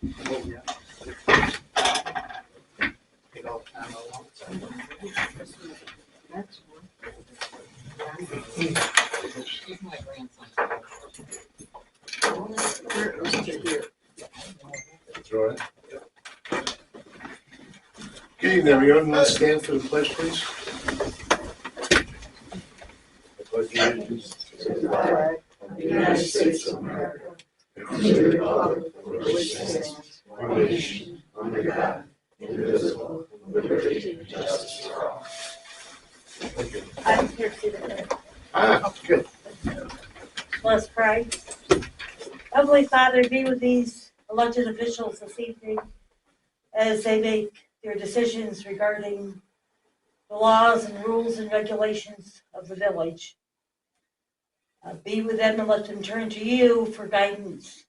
Oh, yeah. Take all the time I want. That's one. He's my grandson. Where is it here? That's all right. Good evening, everyone. Let's stand for the pledge, please. I pledge allegiance to the flag of the United States of America, and to the republic for which it stands, one nation, under God, indivisible, with liberty and justice for all. Thank you. I'm here to see the minute. Good. Let's pray. Heavenly Father, be with these elected officials this evening as they make their decisions regarding the laws and rules and regulations of the village. Be with them and let them turn to you for guidance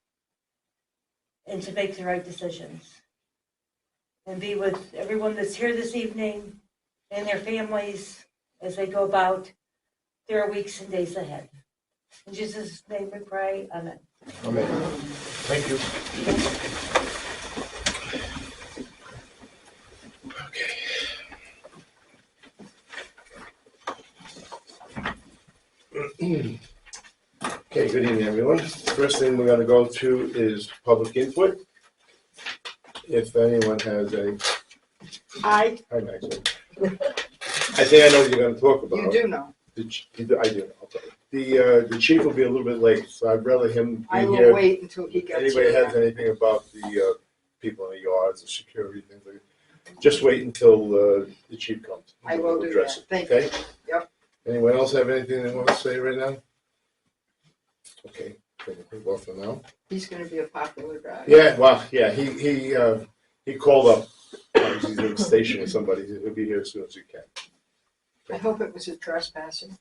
and to make the right decisions. And be with everyone that's here this evening and their families as they go about their weeks and days ahead. In Jesus' name we pray, amen. Amen. Thank you. Okay. Okay, good evening, everyone. First thing we're going to go to is public input. If anyone has any. Hi, Maxine. I think I know what you're going to talk about. you do know. I do. Okay. The chief will be a little bit late, so I'd rather him be I will here. wait until he gets Anybody here. has anything about the people in the yards, the security, things like that, just wait until the chief comes. I will We'll do address that. it, Thank okay? you. Yep. Anyone else have anything they want to say right now? Okay, well for now. He's going to be a popular guy. Yeah, well, yeah, he called up. He's in the station with somebody. He'll be here as soon as he can. I hope it was a trespassing.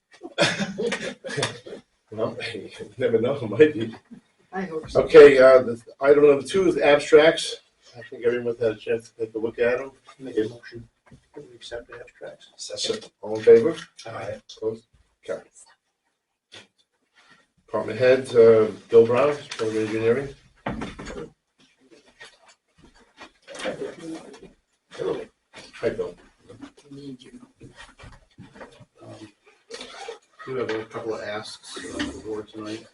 Well, you never know, it might be. I hope so. Okay, the item number 2 is abstracts. I think everyone's had a chance to take a look at them. Make a motion. We accept the abstracts. Second. All in favor? Aye. Opposed? Carried. Department heads, Bill Brown, Program Engineering. Hi, Bill. Need you. We have a couple of asks for the board tonight,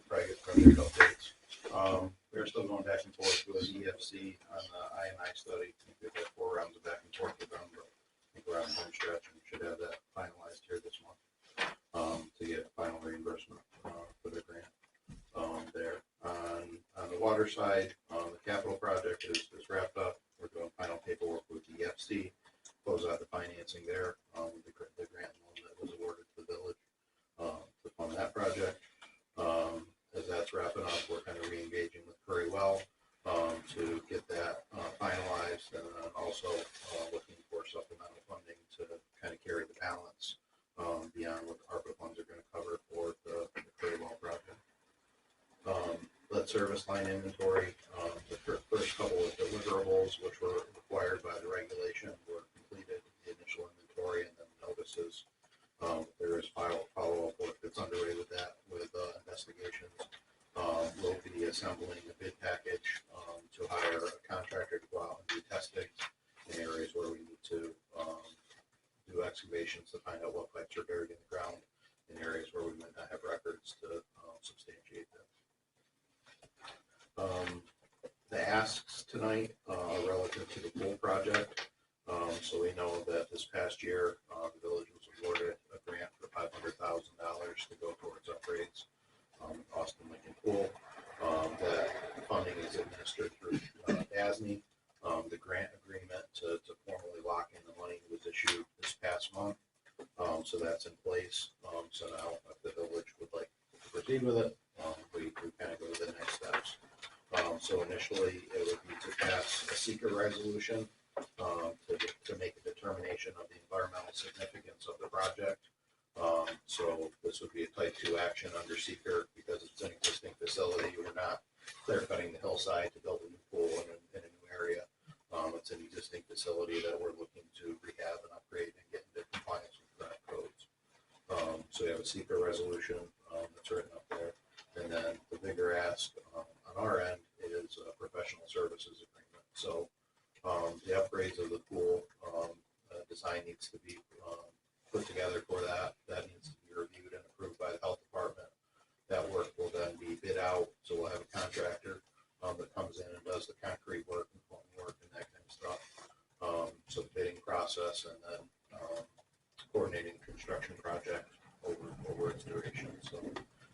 private project updates. We're still going back and forth with EFC on the I&I study. We've had 4 rounds of back and forth with them, but I think we're on the home stretch and should have that finalized here this month to get final reimbursement for the grant there. On the water side, the capital project is wrapped up. We're doing final paperwork with EFC, close out the financing there, the grant loan that was awarded to the village to fund that project. As that's wrapping up, we're kind of re-engaging with Curry Well to get that finalized, and then also looking for supplemental funding to kind of carry the balance beyond what the ARPA funds are going to cover for the Curry Well project. Lead service line inventory, the first couple of deliverables, which were required by the regulation, were completed, the initial inventory and then notices. There is follow-up work that's underway with that, with investigations. We'll be assembling a bid package to hire a contractor to go out and do testing in areas where we need to do excavations to find out what pipes are buried in the ground, in areas where we might not have records to substantiate that. The asks tonight are relative to the pool project. So we know that this past year, the village was awarded a grant for $500,000 to go towards upgrades the Austin Lincoln Pool. That funding is administered through DASNY. The grant agreement to formally lock in the money was issued this past month. So that's in place. So now if the village would like to proceed with it, we kind of go to the next steps. So initially, it would be to pass a seeker resolution to make a determination of the environmental significance of the project. So this would be a type 2 action under seeker because it's an existing facility. We're not clear cutting the hillside to build a new pool in a new area. It's an existing facility that we're looking to rehab and upgrade and get into compliance with current codes. So we have a seeker resolution that's written up there. And then the bigger ask on our end is for contractor that comes in and does the concrete work and plumbing work and that kind of stuff. So the bidding process and then coordinating the construction project over its duration. So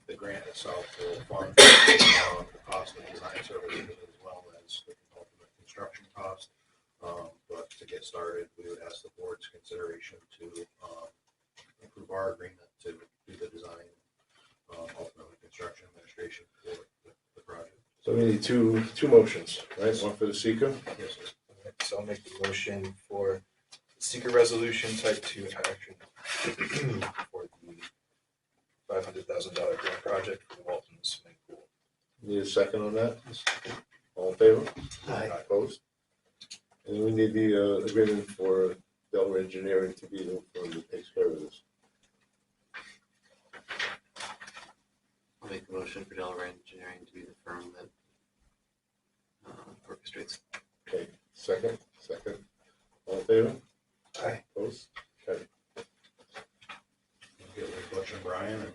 the grant itself will fund the cost of design services as well as the ultimate construction cost. But to get started, we would ask the board's consideration to approve our agreement to do the design, ultimately construction administration for the project. So we need two motions, right? One for the seeker. Yes, sir. So I'll make the motion for seeker resolution type 2 action for the $500,000 grant project for the Walton swimming pool. Need a second on that? All in favor? Aye. Opposed? And we need the agreement for Delaware Engineering to be the firm that takes care of this. I'll make the motion for Delaware Engineering to be the firm that orchestrates. Okay, second. All in favor? Aye. Opposed? Okay. Get with Butch and Brian and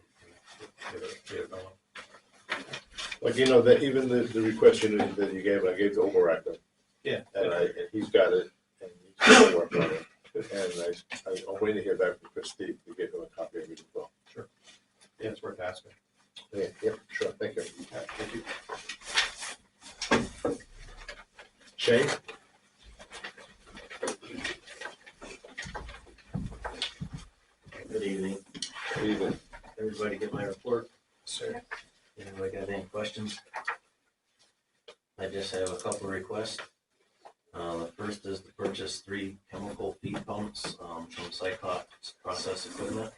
get it going. Like, you know, that even the request that you gave, I gave to Overactor. Yeah. And he's got it, and he's going to work on it. And I'm waiting to hear back from Christie to get him a copy of it as well. Yeah, it's worth asking. Yeah, sure, thank you. Thank you. Shane? Good evening. Good evening. Everybody get my report? Sir. Anybody got any questions? I just have a couple of requests. The first is to purchase 3 chemical feed pumps from Cyclops Process Equipment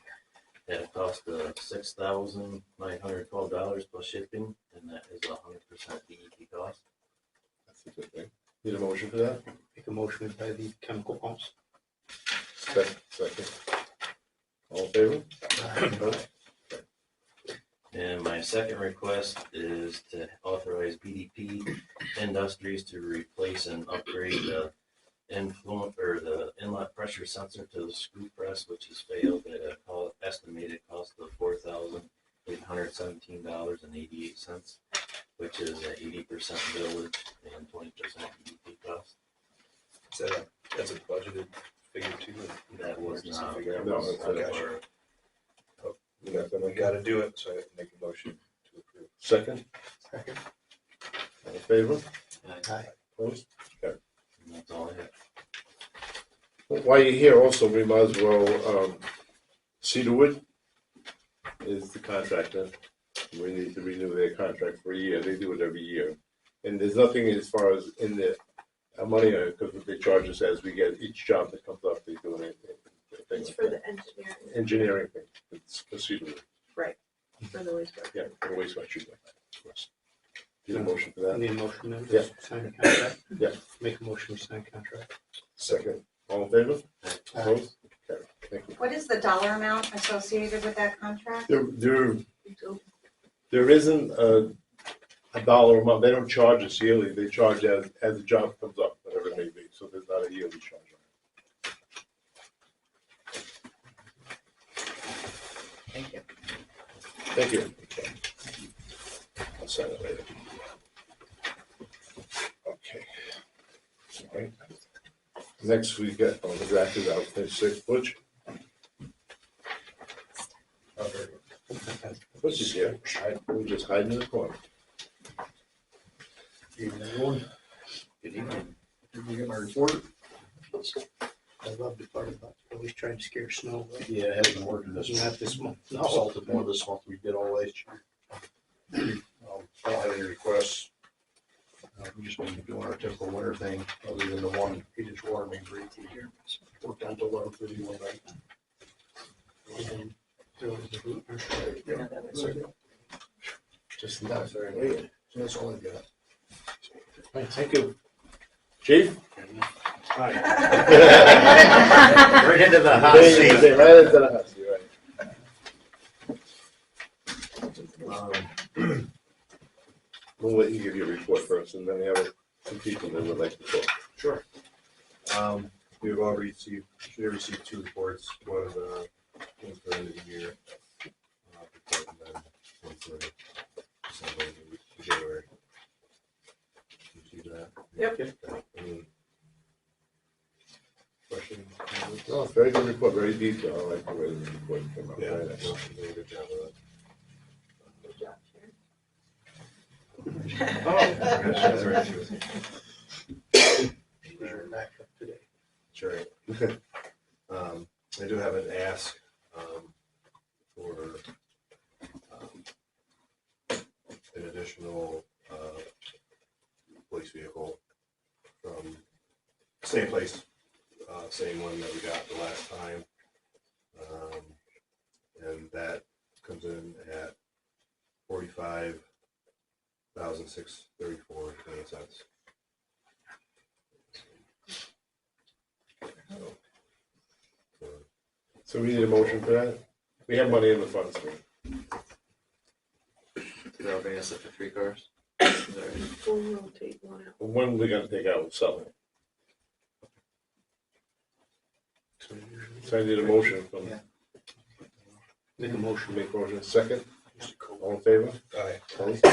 at a cost of $6,912 plus shipping, and that is 100% DEP cost. That's a good thing. Need a motion for that? Make a motion to buy the chemical pumps. Second. All in favor? Opposed? And my second request is to authorize BDP Industries to replace and upgrade the the inlet pressure sensor to the screw press, which has failed at an estimated cost of $4,817.88, which is an 80% village and 20% BDP cost. That's a budgeted figure too. That was not. Figure out No, what's- it's I got you. You got that, We okay? gotta do it, so I have to make a motion to approve. Second? All in favor? Aye. Opposed? And that's all I have. While you're here also, we might as well, Cedarwood is the contractor. We need to renew their contract for a year. They do it every year. And there's nothing as far as in the money on it, because what they charge us as we get each job that comes up, they do it. It's for the engineering, Engineering thing. It's for Cedarwood. for the wastewater. Yeah, for the wastewater treatment. Need a motion for that? Need a motion then Yeah. to sign the contract? Yeah. Make a motion to sign contract. Second. All in favor? Aye. Opposed? Okay, thank you. What is the dollar amount associated with that contract? There isn't a dollar amount. They don't charge us yearly. They charge as the job comes up, whatever it may be. So there's not a yearly charge on it. Thank you. Thank you. I'll sign it later. Okay. All right. Next we get, the draft is out, page 6, Butch. Butch is here. We're just hiding in the corner. Evening, everyone. Good evening. Did you get my report? I love the part about always trying to scare snow. But Yeah, it hasn't worked in this Isn't month. that this month? No, salted more this month we did all last year. I don't have any requests. We just been doing our typical winter thing, other than the 1-inch water main break through here. Worked on till 11:30 one night. And there was the boot. Yeah, that's it. Just not very late. That's all I got. All right, thank you. Chief? Right into the hot Right seat. into the hot seat, right. We'll let you give your report first, and then we have some people that would like to talk. Sure. We've already received, should have received 2 reports, one of the, one for the end of the year. Report, and then one for December, January. Question? No, very good report, very detailed, I like the way the report came out. Yeah, Very nice. no, she did a good job of that. Good job, That's right, she was. We're back up today. Sure. I do have an ask for an additional police vehicle from same place, same one that we got the last time. And that comes in at $45,634.20. So we need a motion for that? We have money in the funds, so. That'll bring us up to 3 cars. Is that right? We'll rotate one out. When we gonna take out, sell it? So I need a motion from, Yeah. Make a motion. make a motion, second, all in favor? Aye. Opposed?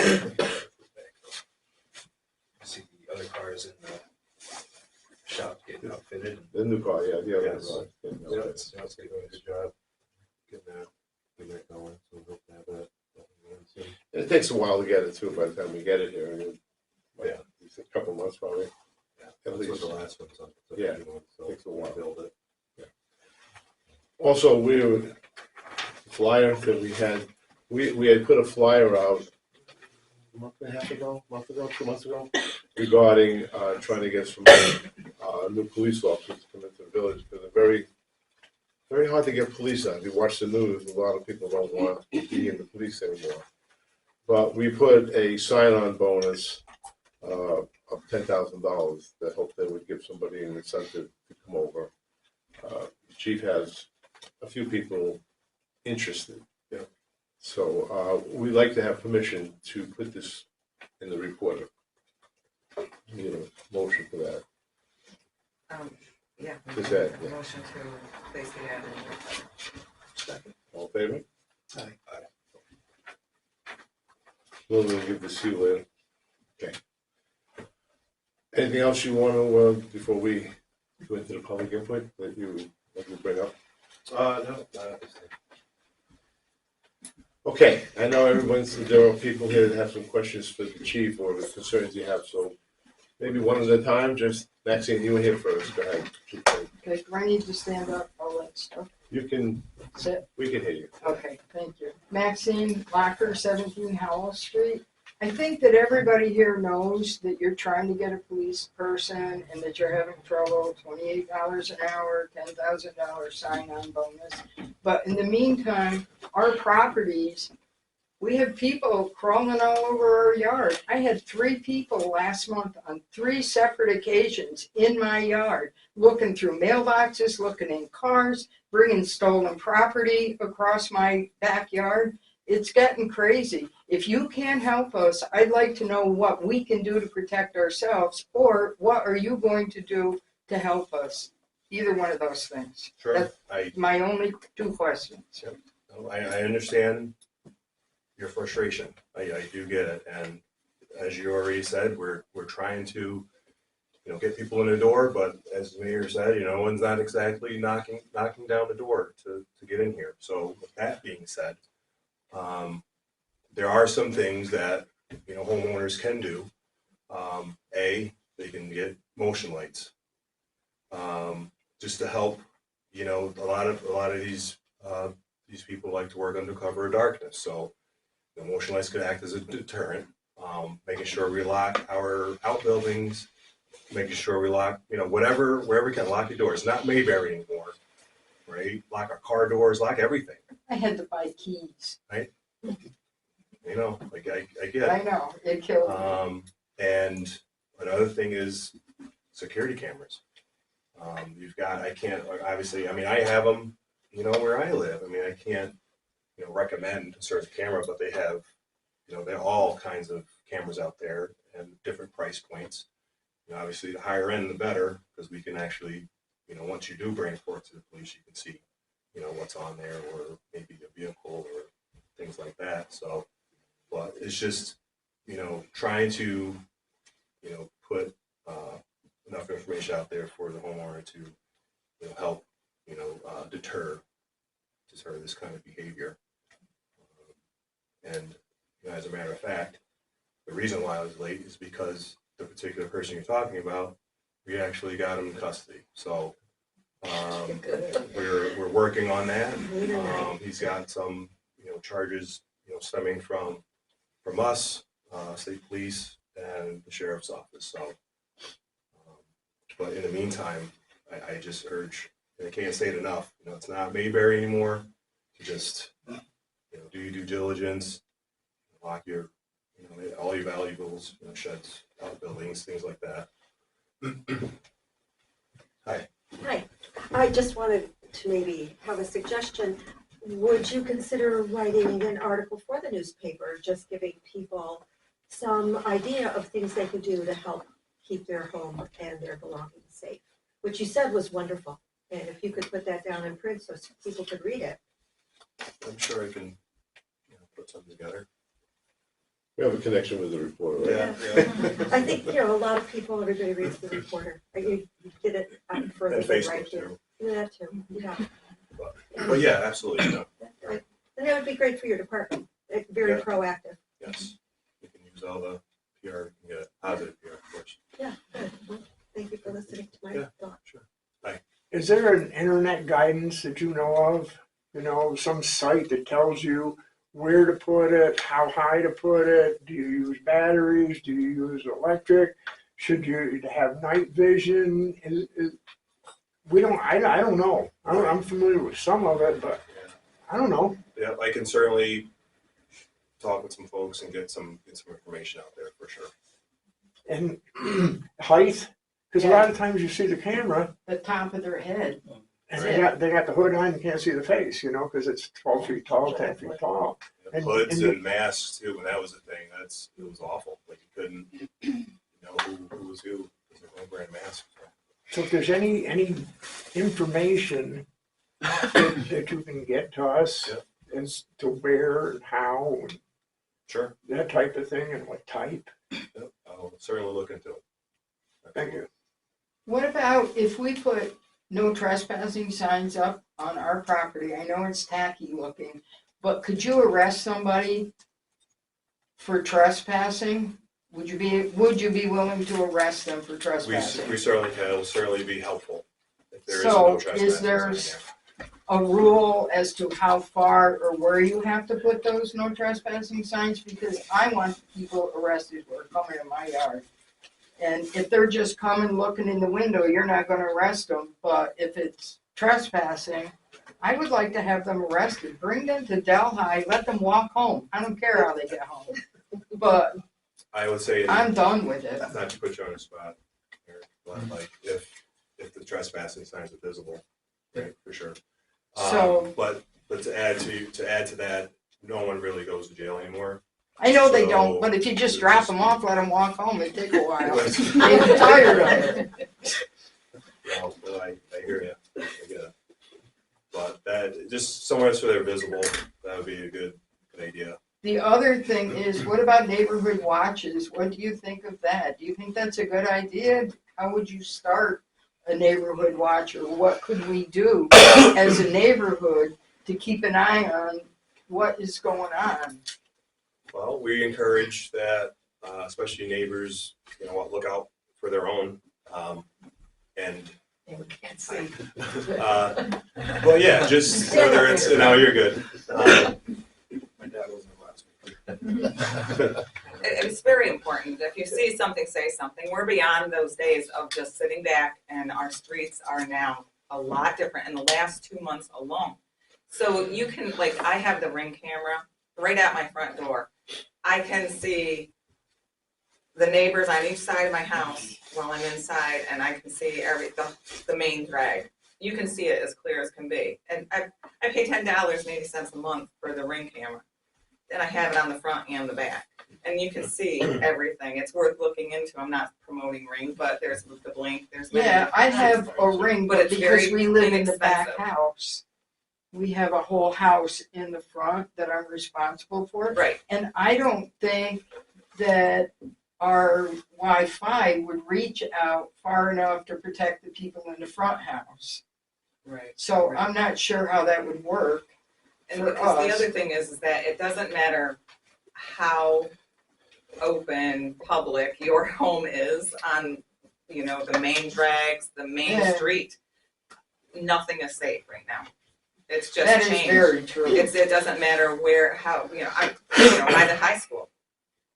See the other cars in the shop getting outfitted. The new car, yeah, the other Yes. car. Yeah, it's doing a good job getting that going, so we hope to have that. Soon. It takes a while to get it too, by the time we get it here, and Yeah. it's a couple months probably. Yeah, At that's what least. the last one's on. Yeah, So takes a while. Build it. Also, flyer that we had put a flyer out a month and a half ago, 2 months ago, regarding trying to get some new police officers to come into the village, because they're very, very hard to get police on. If you watch the news, a lot of people don't want to be in the police anymore. But we put a sign-on bonus of $10,000 that hope that would give somebody an incentive to come over. The chief has a few people interested. Yeah. So we'd like to have permission to put this in the reporter. You know, motion for that. Yeah. Is that, yeah. Motion to place the ad in. Second. All in favor? Aye. We'll give the seal later. Okay. Anything else you want to, before we go into the public input, that you bring up? No, not at this time. Okay, I know there are people here that have some questions for the chief or the concerns you have, so maybe one at a time, just, Maxine, you were here first, go ahead. Okay, do I need to stand up, all that stuff? You can, Sit? we can hear you. Okay, thank you. Maxine Locker, 17 Howell Street. I think that everybody here knows that you're trying to get a police person and that you're having trouble, $28 an hour, $10,000 sign-on bonus. But in the meantime, our properties, we have people crawling all over our yard. I had 3 people last month on 3 separate occasions in my yard, looking through mailboxes, looking in cars, bringing stolen property across my backyard. It's getting crazy. If you can't help us, I'd like to know what we can do to protect ourselves, or what are you going to do to help us? Either one of those things. Sure. That's I my only 2 questions. understand your frustration. I do get it. And as you already said, we're trying to, get people in the door, but as the mayor said, no one's not exactly knocking down the door to get in here. So with that being said, there are some things that, homeowners can do. They can get motion lights, just to help, a lot of these people like to work under cover of darkness. So the motion lights could act as a deterrent, making sure we lock our outbuildings, making sure we lock, wherever we can, lock the doors. Not Mayberry anymore, right? Lock our car doors, lock everything. I had to buy keys. I get it. I know, it killed me. And another thing is security cameras. I have them, where I live. I can't, recommend a certain camera, but they have, there are all kinds of cameras out there and different price points. Obviously, the higher end, the better, because we can actually, once you do bring it forward to the police, you can see, what's on there, or maybe a vehicle or things like that. So, but it's just, trying to, put enough information out there for the homeowner to, help, deter this kind of behavior. And as a matter of fact, the reason why I was late is because the particular person you're talking about, we actually got him in custody. So we're working on that. He's got some charges stemming from us, state police, and the sheriff's office. So, but in the meantime, I just urge, and I can't say it enough. It's not Mayberry anymore. To just do your due diligence, lock your all your valuables, sheds, outbuildings, things like that. Hi. Hi, I just wanted to maybe have a suggestion. Would you consider writing an article for the newspaper, just giving people some idea of things they could do to help keep their home and their belongings safe? Which you said was wonderful, and if you could put that down in print so people could read it. I'm sure I can put something together. We have a connection with the reporter, right? Yeah. I think, a lot of people, everybody reads the Reporter. You did it further And than Facebook right here. too. Yeah, that too, yeah. But yeah, absolutely. No. And that would be great for your department, very Yeah. proactive. Yes. You can use all the PR, positive PR, of course. Yeah, good. Well, thank you for listening to my Yeah. thoughts. Sure. Is there an internet guidance that you know of? Some site that tells you where to put it, how high to put it? Do you use batteries? Do you use electric? Should you have night vision? I don't know. I'm familiar with some of it, but I don't know. Yeah, I can certainly talk with some folks and get some information out there for sure. And height, because a lot of times you see the camera The top of their head. and they got the hood on, you can't see the face, because it's 12 feet tall, 10 feet tall. And- Hoods and and masks too, when that was a thing, it was awful. Like you couldn't who was who. Because they're all wearing masks. So if there's any information that you can get to us Yep. as to where and how and Sure. that type of thing and what type, Yep. I'll certainly look into it. thank you. What about if we put no trespassing signs up on our property? I know it's tacky looking, but could you arrest somebody for trespassing? Would you be willing to arrest them for trespassing? We certainly can. It'll certainly be helpful if there is no So trespassing. is there a rule as to how far or where you have to put those no trespassing signs? Because I want people arrested who are coming in my yard. And if they're just coming looking in the window, you're not gonna arrest them. But if it's trespassing, I would like to have them arrested. Bring them to Delhi, let them walk home. I don't care how they get home. But I would say I'm done with it. not to put you on the spot, Eric, but like if the trespassing signs are visible, right, for sure. So- but to add to that, no one really goes to jail anymore. I know they So- don't, but if you just drop them off, let them walk home, it take a while. They get tired of it. Well, I hear you. I get it. But that just somewhere so they're visible, that would be a good idea. The other thing is, what about neighborhood watches? What do you think of that? Do you think that's a good idea? How would you start a neighborhood watch, or what could we do as a neighborhood to keep an eye on what is going on? Well, we encourage that, especially neighbors, look out for their own, and And we can't see. well, yeah, just whether it's no, you're good. My dad wasn't last week. It's very important. If you see something, say something. We're beyond those days of just sitting back, and our streets are now a lot different in the last 2 months alone. So you can, like, I have the Ring camera right at my front door. I can see the neighbors on each side of my house while I'm inside, and I can see the main drag. You can see it as clear as can be. And I pay $10.80 a month for the Ring camera. And I have it on the front and the back. And you can see everything. It's worth looking into. I'm not promoting Ring, but there's the Blink. There's many Yeah, I different have a ring, But but it's because very we live in the back inexpensive. house, we have a whole house in the front that I'm responsible for. Right. And I don't think that our Wi-Fi would reach out far enough to protect the people in the front house. Right. So I'm not sure how that would work. And For because the us. other thing is that it doesn't matter how open public your home is on, you know, the main drags, the main Yeah. street. Nothing is safe right now. It's just That is changed. very true. It doesn't matter where, how, you know, by the high school.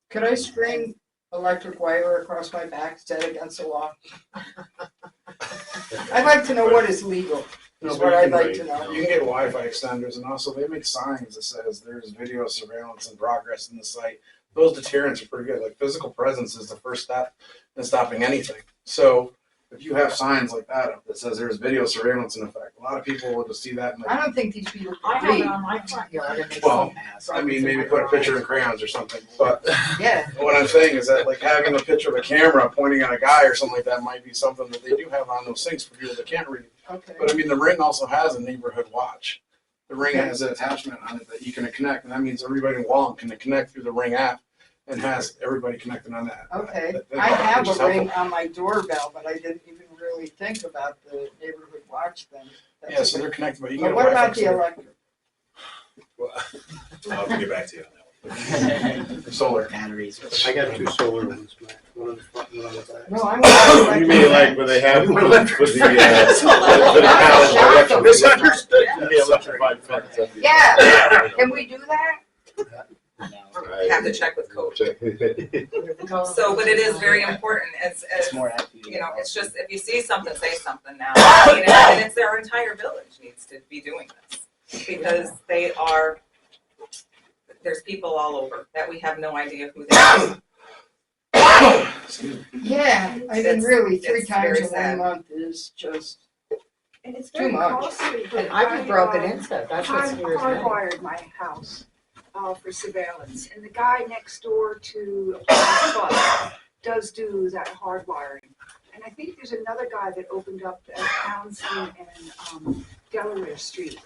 Could I string electric wire across my back instead against the wall? I'd like to know what is legal, is what I'd like to know. You can get Wi-Fi extenders, and also they make signs that says there's video surveillance in progress in the site. Those deterrents are pretty good. Like physical presence is the first step in stopping anything. So if you have signs like that up that says there's video surveillance in effect, a lot of people will just see that and I like, don't think these people I can have it read. on my front yard and it's well, so I mean, maybe put a picture in crayons or something. But Yeah, what I'm saying is that like having a picture of a camera pointing at a guy or something like that might be something that they do have on those things for people that can't read. okay. But I mean, the Ring also has a neighborhood watch. The Ring has an attachment on it that you can connect, and that means everybody in Walton can connect through the Ring app and has everybody connected on that. Okay, That- I have which is a ring helpful. on my doorbell, but I didn't even really think about the neighborhood watch thing. That's Yeah, so a they're good- connected, but you can But get what Wi-Fi about the electric? I'll get back to you on that one. solar. batteries. I got 2 solar ones, one on the front and one on the back. No, I want You mean like when they have with the, for the Shocker. Misunderstood. the electrified fence at the- Yeah, can we do that? You have to check with code. Check. So, but it is very important. It's more accurate. you know, it's just, if you see something, say something now. I mean, and it's their entire village needs to be doing this. Because there's people all over that we have no idea who they are. Yeah, I mean, It's- really, 3 it's times very in sad. 1 month is just, And it's Too very much. costly. And I was broken into, that's what scares me. Hardwired my house for surveillance, and the guy next door to Bus does do that hardwiring. And I think there's another guy that opened up at Townsend and Delaware Street.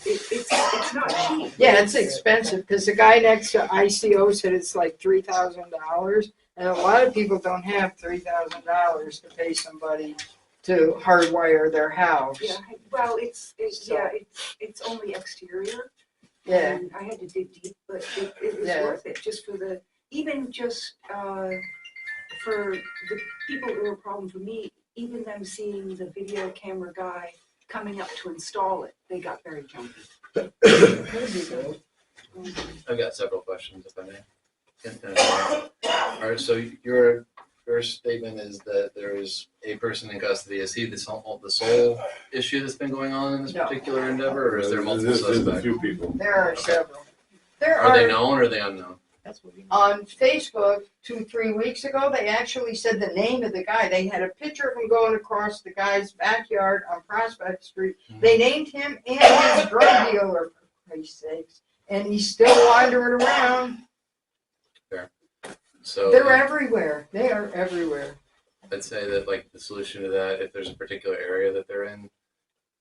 It's not cheap. yeah, it's expensive, because the guy next to ICO said it's like $3,000, and a lot of people don't have $3,000 to pay somebody to hardwire their house. Yeah, well, it's So- it's only exterior. Yeah, And I had to dig deep, but it was Yeah. worth it, just for the, even just, for the people who were a problem for me, even them seeing the video camera guy coming up to install it, they got very jumpy. I've got several questions, if I may. All right, so your first statement is that there is a person in custody. Is he the sole issue that's been going on in this No. particular endeavor, or is there multiple There's a suspects? few people. there are several. There Are they are, known or are they unknown? That's what we need. on Facebook, 2-3 weeks ago, they actually said the name of the guy. They had a picture of him going across the guy's backyard on Prospect Street. They named him and his drug dealer, for Christ's sakes, and he's still wandering around. So They're everywhere. They are everywhere. I'd say that like the solution to that, if there's a particular area that they're in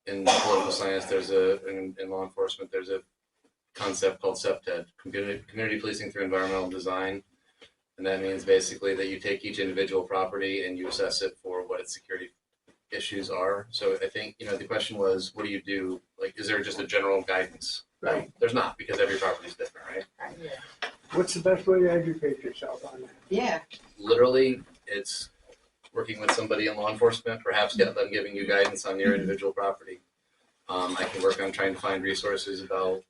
political science, in law enforcement, there's a concept called CEPTED, community policing through environmental design. And that means basically that you take each individual property and you assess it for what its security issues are. So I think, the question was, what do you do? Like, is there just a general guidance? Right. There's not, because every property is different, right? What's the best way to educate yourself on that? Yeah. Literally, it's working with somebody in law enforcement, perhaps get them giving you guidance on your individual property. I can work on trying to find resources about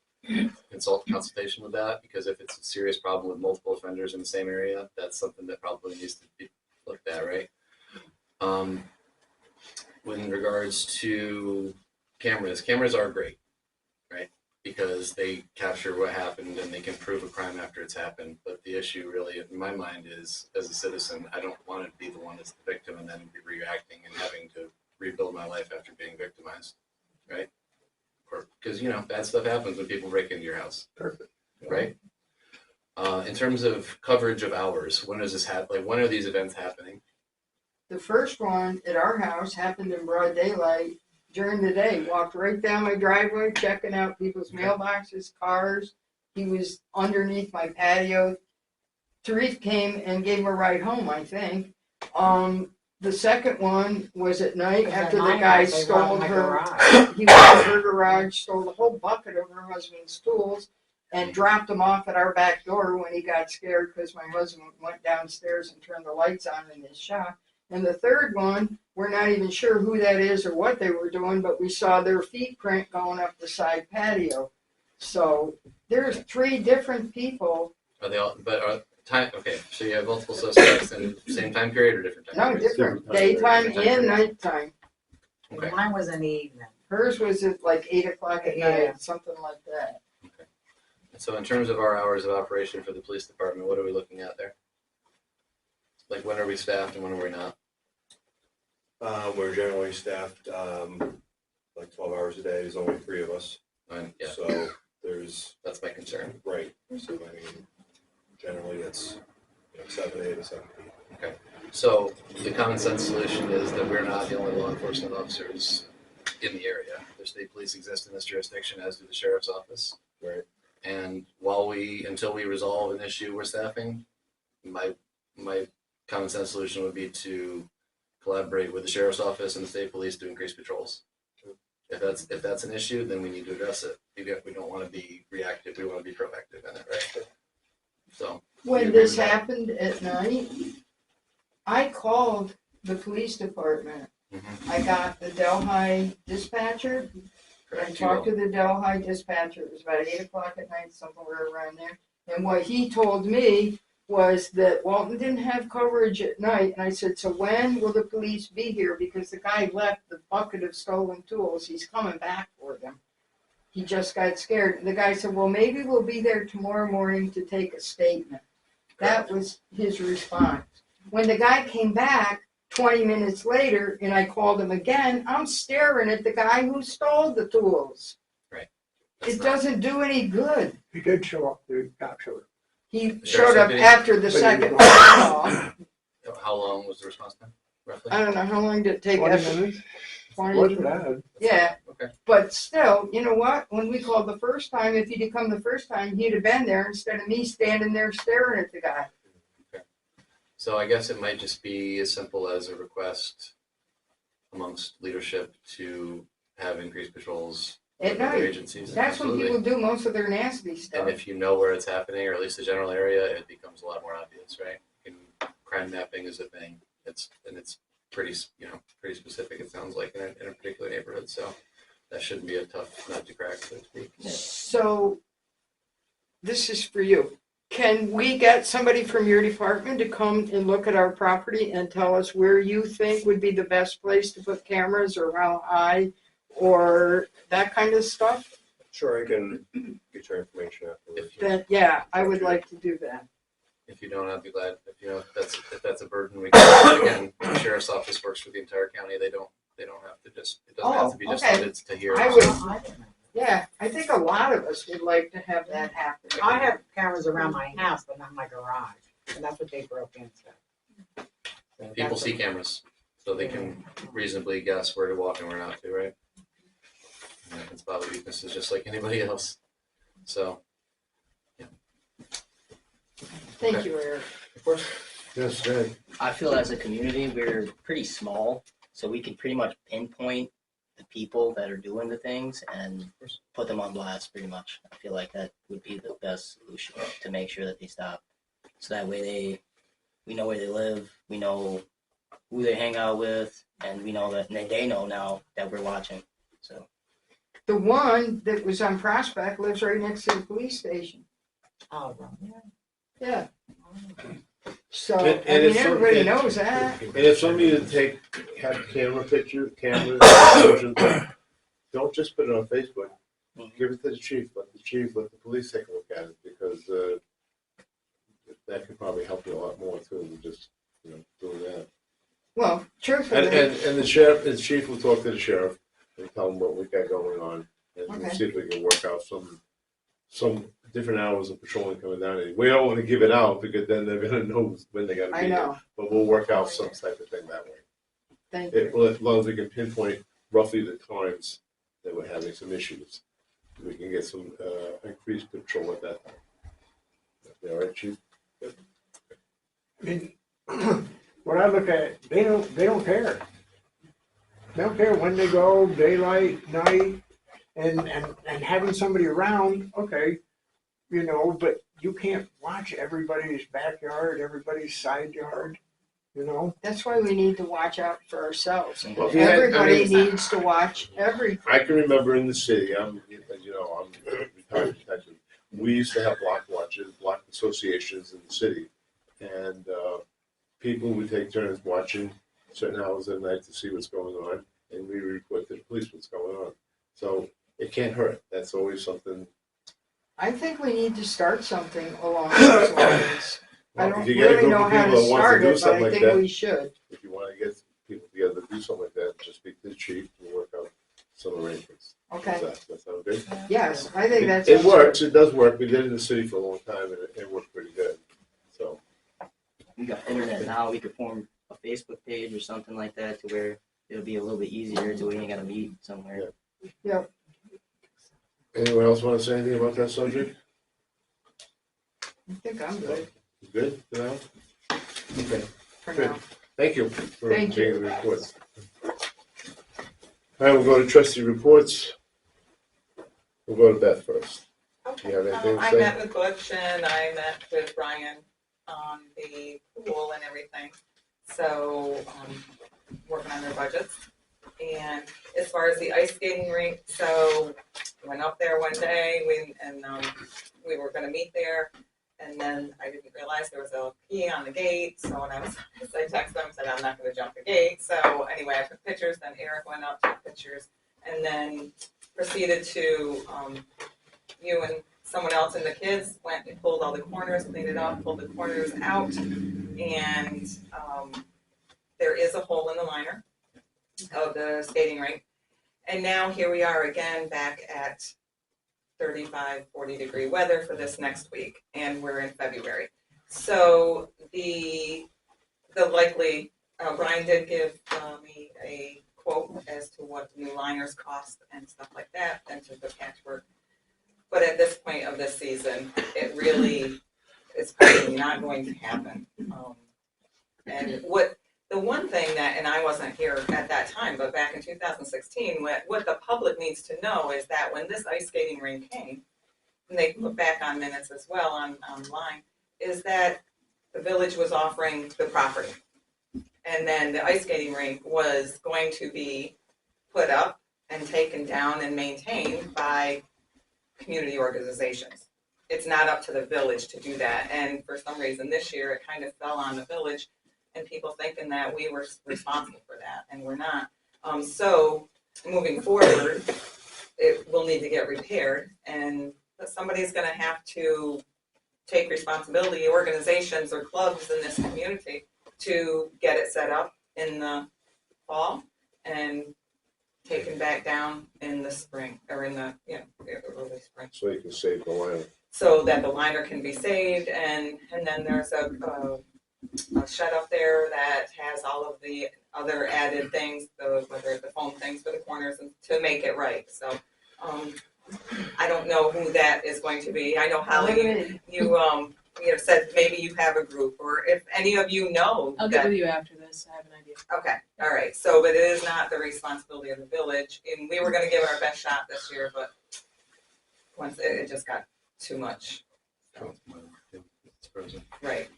consultation with that, because if it's a serious problem with multiple offenders in the same area, that's something that probably needs to be looked at, right? In regards to cameras are great, right? Because they capture what happened and they can prove a crime after it's happened. But the issue really, in my mind, is as a citizen, I don't want to be the one that's the victim and then be reacting and having to rebuild my life after being victimized, right? Because, bad stuff happens when people break into your house. Perfect. Right? In terms of coverage of hours, when does this happen? Like, when are these events happening? The first one at our house happened in broad daylight during the day. Walked right down my driveway, checking out people's mailboxes, cars. He was underneath my patio Tarif came and gave him a ride home, I think. The second one was at night after the guy stole her. He went to her garage, stole the whole bucket of her husband's tools, and dropped them off at our back door when he got scared because my husband went downstairs and turned the lights on in his shop. And the third one, we're not even sure who that is or what they were doing, but we saw their feet print going up the side patio. So there's 3 different people. Are they all, but are time, okay, so you have multiple suspects in the same time period or different time No, periods? different, daytime and nighttime. Okay. Mine was in the evening. Hers was at like 8 o'clock at Yeah. night, something like that. So in terms of our hours of operation for the police department, what are we looking at there? Like when are we staffed and when are we not? We're generally staffed, like 12 hours a day. There's only 3 of us. Yeah, So there's, that's my concern. right, so I mean, generally it's, 7A to 7P. So the common sense solution is that we're not the only law enforcement officers in the area. The state police exist in this jurisdiction, as do the sheriff's office. Right. And until we resolve an issue with staffing, my common sense solution would be to collaborate with the sheriff's office and the state police to increase patrols. If that's an issue, then we need to address it. We don't want to be reactive. We want to be proactive in it, right? So When this happened at night, I called the police department. Mhm. I got the Delhi dispatcher. I correct. talked to the Delhi dispatcher. It was about 8 o'clock at night, somewhere around there. And what he told me was that Walton didn't have coverage at night. And I said, so when will the police be here? Because the guy left the bucket of stolen tools. He's coming back for them. He just got scared. The guy said, well, maybe we'll be there tomorrow morning to take a statement. That was his response. When the guy came back 20 minutes later and I called him again, I'm staring at the guy who stole the tools. That's It not- doesn't do any good. He did show up, the cop showed up. He Sheriff's showed up deputy? after the But he second was- call. How long was the response time, roughly? I don't know, how long did it take? 20 minutes, 20 wasn't bad. Yeah, Okay. but still, you know what? When we called the first time, if he'd have come the first time, he'd have been there instead of me standing there staring at the guy. So I guess it might just be as simple as a request amongst leadership to have increased patrols At with other night. agencies. That's when Absolutely. people do most of their nasty And stuff. if you know where it's happening, or at least the general area, it becomes a lot more obvious, right? Crime mapping is a thing. It's pretty specific. It sounds like in a particular neighborhood. So that shouldn't be a tough nut to crack, so to speak. So, this is for you. Can we get somebody from your department to come and look at our property and tell us where you think would be the best place to put cameras, or how high, or that kind of stuff? Sure, I can get your information afterwards. Then, yeah, I would like to do that. If you don't, I'd be glad. If that's a burden, we can. Again, the sheriff's office works for the entire county. They don't have to just. It doesn't have to be just okay. limited to here. I would, yeah, I think a lot of us would like to have that happen. I have cameras around my house, but not my garage, and that's what they broke into. So People that's see cameras, so they can reasonably guess where to walk and where not to, right? And they can spot weaknesses just like anybody else. So, Thank you, Eric. of course, Yes, Ed. I feel as a community, we're pretty small, so we can pretty much pinpoint the people that are doing the things and put them on blast pretty much. I feel like that would be the best solution to make sure that they stop. So that way we know where they live, we know who they hang out with, and we know that, and they know now that we're watching, so. The one that was on Prospect lives right next to the police station. Oh, right. Yeah. So, And I mean, if some- everybody and- knows that. And if somebody to have cameras, pictures, don't just put it on Facebook. Give it to the chief, let the police take a look at it, because that could probably help you a lot more too than just, doing that. Well, truthfully, And the chief will talk to the sheriff and tell him what we got going on, and we'll Okay. see if we can work out some different hours of patrolling coming down. We don't want to give it out, because then they're gonna know when they gotta be I there. know. But we'll work out some type of thing that way. Thank you. As long as we can pinpoint roughly the times that we're having some issues, we can get some increased patrol at that time. All right, chief? mean, what I look at, they don't care. They don't care when they go, daylight, night, and having somebody around, okay, you know, but you can't watch everybody's backyard, everybody's side yard, you know? That's why we need to watch out for ourselves. Well, if you had- I Everybody mean, needs to watch everything. I can remember in the city, I'm retired detective. We used to have block watches, block associations in the city. And, people would take turns watching certain hours of the night to see what's going on. And we report to the police what's going on. So it can't hurt. That's always something. I think we need to start something along those lines. I Well, don't if you get a really group know of how people to that wants start to do it, but something I like think that, we should. if you want to get people together to do something like that, just speak to the chief and work out some arrangements. Okay, That sound good? yes, I think that's. It works, it does work. We did it in the city for a long time and it worked pretty good. So, We got internet now, we could form a Facebook page or something like that to where it'll be a little bit easier so we ain't gotta meet somewhere. anyone else want to say anything about that subject? I think I'm good You good for now? Okay, for Good. now. thank you for Thank being you. the report. All right, we'll go to trustee reports. We'll go to Beth first. Do you have anything to I say? met with Butch and I met with Brian on the pool and everything. So, working on their budgets. And as far as the ice skating rink, so went up there one day, we were gonna meet there. And then I didn't realize there was a key on the gate, so when I texted them, said I'm not gonna jump the gate. So anyway, I took pictures, then Eric went up, took pictures, and then proceeded to, you and someone else and the kids went and pulled all the corners, cleaned it up, pulled the corners out, and there is a hole in the liner of the skating rink. And now here we are again back at 35, 40 degree weather for this next week, and we're in February. So the likely, Brian did give me a quote as to what the new liners cost and stuff like that, and to the patchwork. But at this point of this season, it really is probably not going to happen. And the one thing that, and I wasn't here at that time, but back in 2016, what the public needs to know is that when this ice skating rink came, and they put back on minutes as well online, is that the village was offering the property. And then the ice skating rink was going to be put up and taken down and maintained by community organizations. It's not up to the village to do that. And for some reason this year, it kind of fell on the village and people thinking that we were responsible for that, and we're not. So moving forward, it will need to get repaired, and somebody's gonna have to take responsibility, organizations or clubs in this community, to get it set up in the fall and taken back down in the spring, or in the, early spring. So you can save the liner. So that the liner can be saved, and then there's a shed up there that has all of the other added things, whether it's the foam things for the corners, and to make it right. So I don't know who that is going to be. I know Holly, you said maybe you have a group, or if any of you know. I'll get with you after this. I have an idea. Okay, all right. So, but it is not the responsibility of the village, and we were going to give it our best shot this year, but once it just got too much. Right.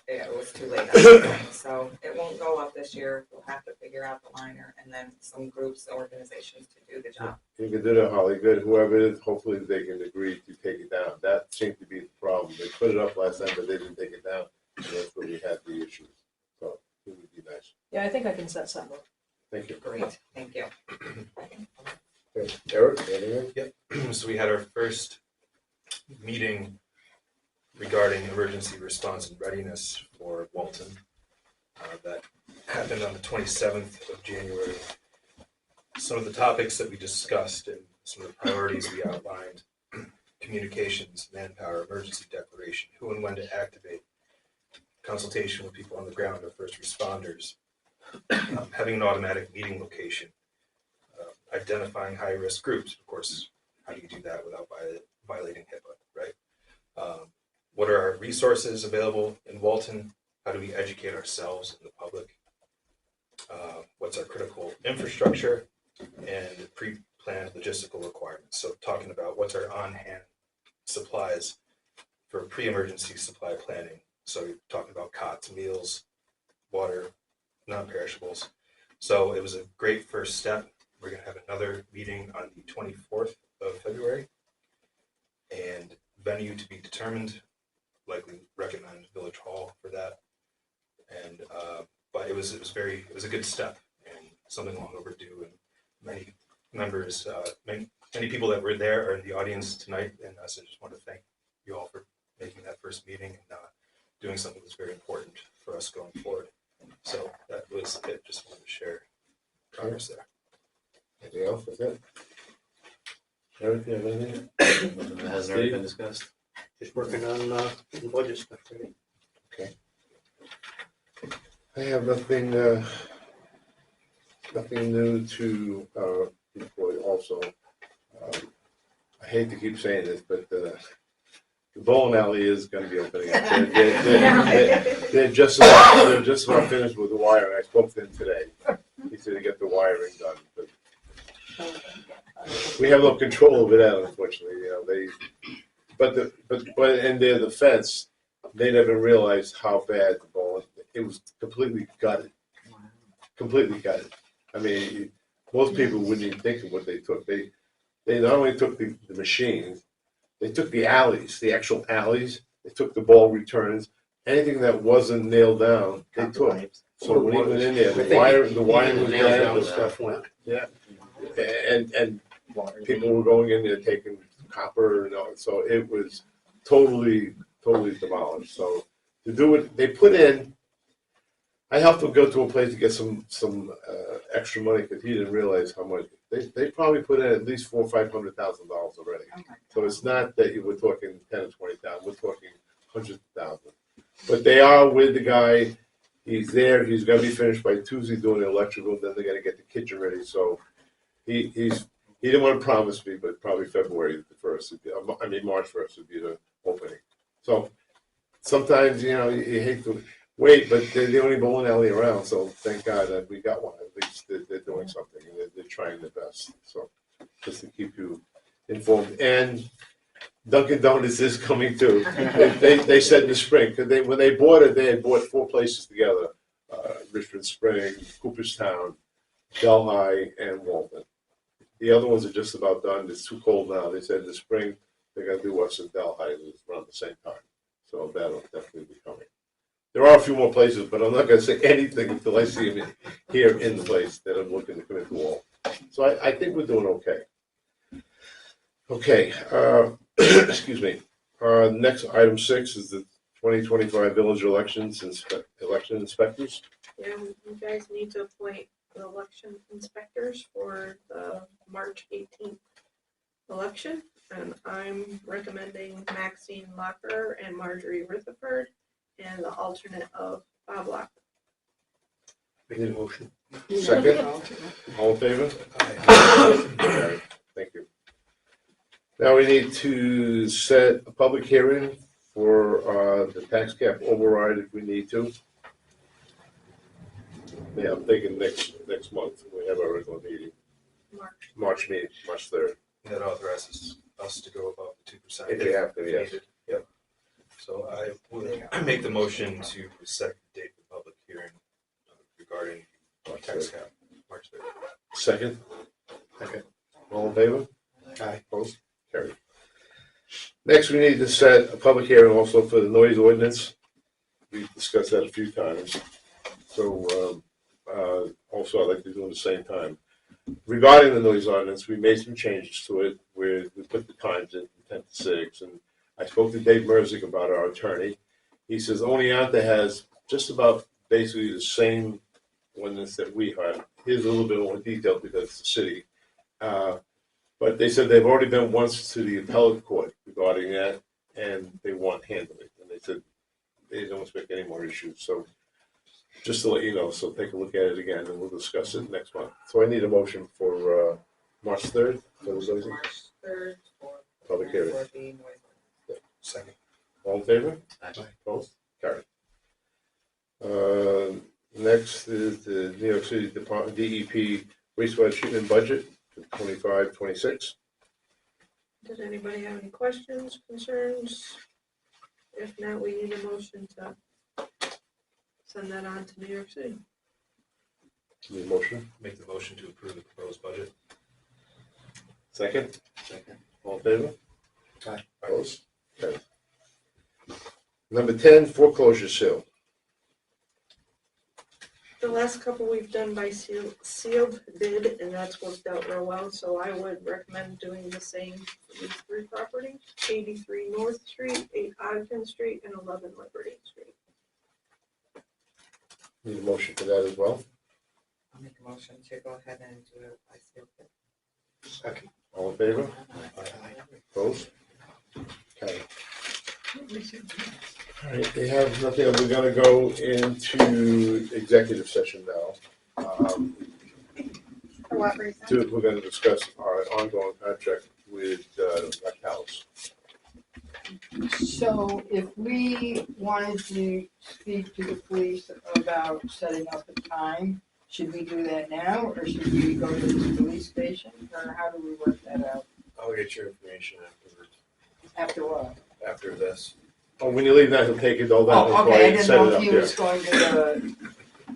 Yeah, it was too late at this point. So it won't go up this year. We'll have to figure out the liner and then some groups, organizations to do the job. You can do that, Holly. Good. Whoever it is, hopefully they can agree to take it down. That seemed to be the problem. They put it up last time, but they didn't take it down. And that's where we had the issues. So it would be nice. Yeah, I think I can set something up. Thank you. Great, thank you. Okay. Eric, anything? Yep. So we had our first meeting regarding emergency response and readiness for Walton. That happened on the 27th of January. Some of the topics that we discussed and some of the priorities we outlined: communications, manpower, emergency declaration, who and when to activate, consultation with people on the ground or first responders, having an automatic meeting location, identifying high-risk groups. Of course, how do you do that without violating HIPAA, right? What are our resources available in Walton? how do we educate ourselves and the public, what's our critical infrastructure, and pre-planned logistical requirements. So talking about what's our on-hand supplies for pre-emergency supply planning. So you're talking about cots, meals, water, non-perishables. So it was a great first step. We're going to have another meeting on the 24th of February, and venue to be determined. Likely recommend Village Hall for that. And but it was a good step and something long overdue. And many members, many people that were there are in the audience tonight, and so I just want to thank you all for making that first meeting and doing something that's very important for us going forward. So that was it. Just wanted to share progress there. Anything else? That's it? Eric, you have anything? Nothing that hasn't already been discussed. Just working on the budget stuff, right? Okay. I have nothing, nothing new to report also. I hate to keep saying this, but the bowling alley is gonna be opening up. They're just about finished with the wiring. I spoke to him today. He said to get the wiring done, but we have no control over that, unfortunately. You know, but in their defense, they never realized how bad the bowling. It was completely gutted. Completely gutted. I mean, most people wouldn't even think of what they took. They not only took the machines, they took the alleys, the actual alleys. They took the ball returns. Anything that wasn't nailed down, they took. So when he went in there, the wire was bad. Stuff went. Yeah, and people were going in there taking copper and all, so it was totally demolished. So to do it, they put in. I helped him go to a place to get some extra money because he didn't realize how much they probably put in at least $400,000 or $500,000 already. So it's not that you were talking 10 or 20,000. We're talking hundreds of thousands. But they are with the guy. He's there. He's going to be finished by Tuesday doing the electrical. Then they're going to get the kitchen ready. So he didn't want to promise me, but probably February the 1st. March 1st would be the opening. So sometimes you hate to wait, but they're the only bowling alley around. So thank God that we got one. At least they're doing something and they're trying their best. So just to keep you informed. And Dunkin' Donuts is coming too. They said in the spring because when they bought it, they had bought 4 places together: Richmond Springs, Cooperstown, Delhi, and Walton. The other ones are just about done. It's too cold now. They said in the spring they're going to do what's in Delhi around the same time. So that'll definitely be coming. There are a few more places, but I'm not going to say anything until I see them here in the place that I'm looking to come into Wall. So I think we're doing okay. Okay, excuse me. Next, item 6 is the 2025 village elections and election inspectors. Yeah, you guys need to appoint the election inspectors for the March 18th election. And I'm recommending Maxine Locker and Marjorie Rutherford, and the alternate of Bob Locker. Make a motion. Second, all in favor? Aye. Thank you. Now we need to set a public hearing for the tax cap override if we need to. Yeah, I'm thinking next month, we have our regular meeting. March meeting, March 3rd. That authorizes us to go above the 2%. If we have to, yes. Yep. So I make the motion to set the date for public hearing regarding tax cap, March 3rd. Second? Okay. All in favor? Aye. Opposed? Carried. Next, we need to set a public hearing also for the noise ordinance. We've discussed that a few times. So also I'd like to do it at the same time. Regarding the noise ordinance, we made some changes to it where we put the times in from 10 to 6. And I spoke to Dave Merzick about our attorney. He says Oneonta has just about basically the same ordinance that we have. Here's a little bit more detailed because it's a city. But they said they've already been once to the appellate court regarding that, and they want handling. And they said they don't expect any more issues. So just to let you know, so take a look at it again, and we'll discuss it next month. So I need a motion for March 3rd. March 3rd for Public hearing. for the noise ordinance. Second. All in favor? Aye. Opposed? Carried. Next is the New York City Department, DEP wastewater treatment budget for 25-26. Does anybody have any questions, concerns? If not, we need a motion to send that on to New York City. Need a motion? Make the motion to approve the proposed budget. Second? Second. All in favor? Aye. Opposed? Okay. Number 10, foreclosure sale. The last couple we've done by sealed bid, and that's worked out real well, so I would recommend doing the same for these three properties: 83 North Street, 8 Ogden Street, and 11 Liberty Street. Need a motion for that as well? I'll make a motion to go ahead and do it by sealed bid. Second. All in favor? Opposed? Okay. All right, they have nothing, we're gonna go into executive session now. For what reason? We're gonna discuss our ongoing contract with, House. So if we wanted to speak to the police about setting up a time, should we do that now, or should we go to the police station, or how do we work that out? I'll get your information afterwards, After what? after this. Oh, when you leave that, he'll take it all down. Oh, and okay, I set didn't it know up if he there. was going to the,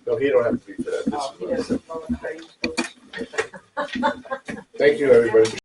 No, he don't have to be for that. oh, he This is- doesn't know how you're supposed to. Thank you, everybody.